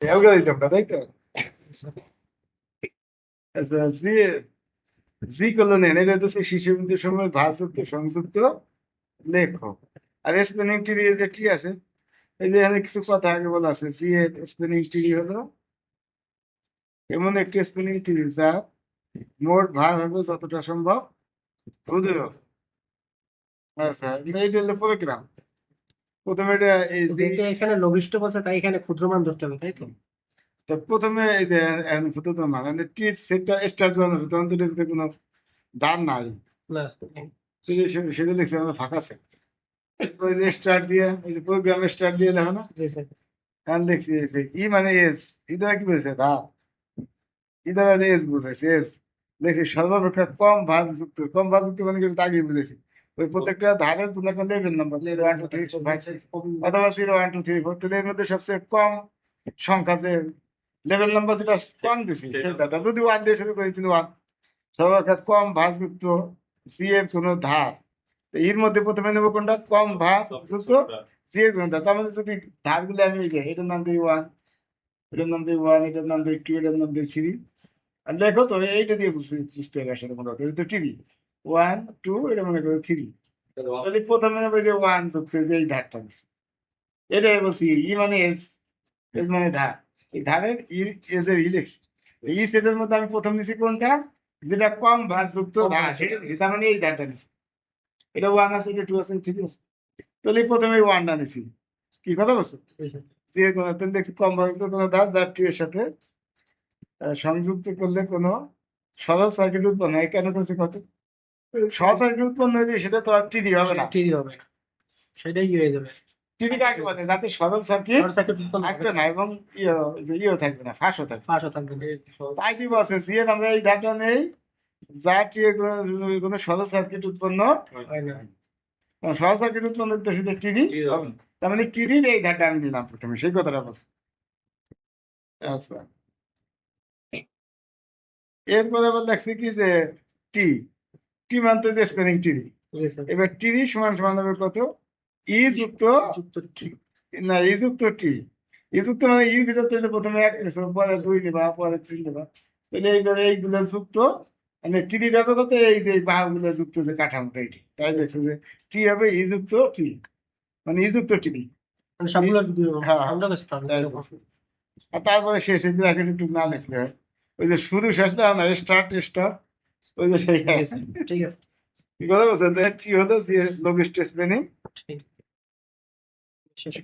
অ্যালগরিদমটা তাই তো। আচ্ছা, জি জি করলো নেন, এটা হচ্ছে শিশু বিন্দুর সময় ভাঁজযুক্ত সংযুক্ত লেখক। আর স্পেলিং ট্রি যে ট্রি আছে, এই যে এখানে কিছু কথা আগে বলা আছে, জি এর স্পেলিং ট্রি হলো এমন একটি স্পেলিং ট্রি যা মোট ভাগ হবে যতটা সম্ভব ক্ষুদ্র। আচ্ছা, এইটা হলো প্রোগ্রাম। প্রথমে এটা এই যে যেহেতু এখানে লঘিষ্ঠ বলছে তাই এখানে ক্ষুদ্র মান ধরতে হবে, তাই তো? তো প্রথমে এই যে ক্ষুদ্র মানে ট্রি সেটটা স্টার্ট জানো, তখন তো এটাতে কোনো দান নাই, না। সেটা দেখছি আমরা ফাঁকা আছে। ওই যে স্টার্ট দিয়ে, ওই যে প্রোগ্রাম স্টার্ট দিয়ে দেখো না, জি স্যার। এখন দেখছি এই যে ই মানে এস, ই দ্বারা কি বলছে দা, ই দ্বারা এস বুঝাইছে এস। দেখছি সর্বাপেক্ষা কম ভাঁজ যুক্ত, কম ভাঁজ যুক্ত মানে কিন্তু আগেই বুঝেছি। ওই প্রত্যেকটা ধারের জন্য একটা লেভেল নাম্বার, 0 1 2 3 4 5 6, অথবা 0 1 2 3 4, তাহলে এর মধ্যে সবচেয়ে কম সংখ্যা যে লেভেল নাম্বার যেটা কম দিছি সেটা যদি ওয়ান দিয়ে শুরু করি, কিন্তু ওয়ান সর্বাপেক্ষা কম ভাঁজযুক্ত সি এর কোনো ধার। তো এর মধ্যে প্রথমে নেবো কোনটা, কম ভাঁজযুক্ত সি এর কোনো ধার। তার মধ্যে যদি ধারগুলো আমি এই যে এটার নাম দিই ওয়ান, এটার নাম দিই ওয়ান, এটার নাম দিই টু, এটার নাম দিই থ্রি। আর দেখো তো এইটা দিয়ে বুঝতে হবে আসলে মনে হতো এটা তো টিভি, ওয়ান টু, এটা মনে করো থ্রি। তাহলে প্রথমে নেবো যে ওয়ান যুক্ত যে এই ধারটা দিচ্ছি, এটাই বলছি ই মানে এস, এস মানে ধার। এই ধারের ই, এস এর ই লিখছি। এই সেটের মধ্যে আমি প্রথম নিছি কোনটা, যেটা কম ভারযুক্ত ধার সেটা নিছি, তার মানে এই ধারটা নিছি। এটা ওয়ান আছে, এটা টু আছে, ঠিক আছে। তাহলে প্রথমে ওয়ানটা নিছি, কি কথা বলছো, জি স্যার। যে কোনো তাহলে দেখছি কম ভারযুক্ত কোনো ধার যার টু এর সাথে সংযুক্ত করলে কোনো সহজ সার্কিট উৎপন্ন হয়। কেন করছে কত, সহজ সার্কিট উৎপন্ন হয়েছে সেটা তো আর টিডি হবে না। সেটাই হবে, সেটাই কি হয়ে যাবে। টিডি কাকে বলে, যাতে সরল সার্কিট শর্ট সার্কিট উৎপন্ন হবে থাকবে না, না এবং ইয়েও থাকবে না, ফাঁসও থাকবে। পাশও থাকবে না। তাই কি বলছে সি এর আমরা এই ধারটা নেই, যা টি এর কোনো সরল সার্কিট উৎপন্ন হয় না। কারণ সরল সার্কিট উৎপন্ন করতে সেটা টিডি হবে না। তার মানে টিডির এই ধারটা আমি দিলাম প্রথমে, সেই কথাটা বলছি। আচ্ছা, এরপরে আবার দেখছি কি যে টি, টি মানতে যে স্পেলিং টিডি। জি স্যার। এবার টিডি সমান সমান হবে কত, ই যুক্ত, যুক্ত টি। না ই যুক্ত টি। ই যুক্ত মানে ইর ভিতর থেকে প্রথমে এক নিছো, পরে দুই দিবা, পরে তিন দিবা, তাহলে এইভাবে এইগুলো যুক্ত, মানে টিডিটা হবে কত, এই যে বাহুগুলো যুক্ত যে কাঠামোটা এটি, তাই দেখছো যে টি হবে ই যুক্ত টি, মানে ই যুক্ত টিডি। মানে সবগুলো যদি হ্যাঁ হ্যাঁ, সংযোগ স্থান তাই এরকম। দেখছি। আর তারপরে শেষে ব্র্যাকেট একটু না লিখলে হয়, ওই যে শুধু শেষ দাও না, স্টার্ট স্টার্ট, ওই যে সেই জি স্যার, ঠিক আছে। কি কথা বলছেন, টি হলো যে লঘিষ্ঠ স্পেলিং। ঠিক। শেষ।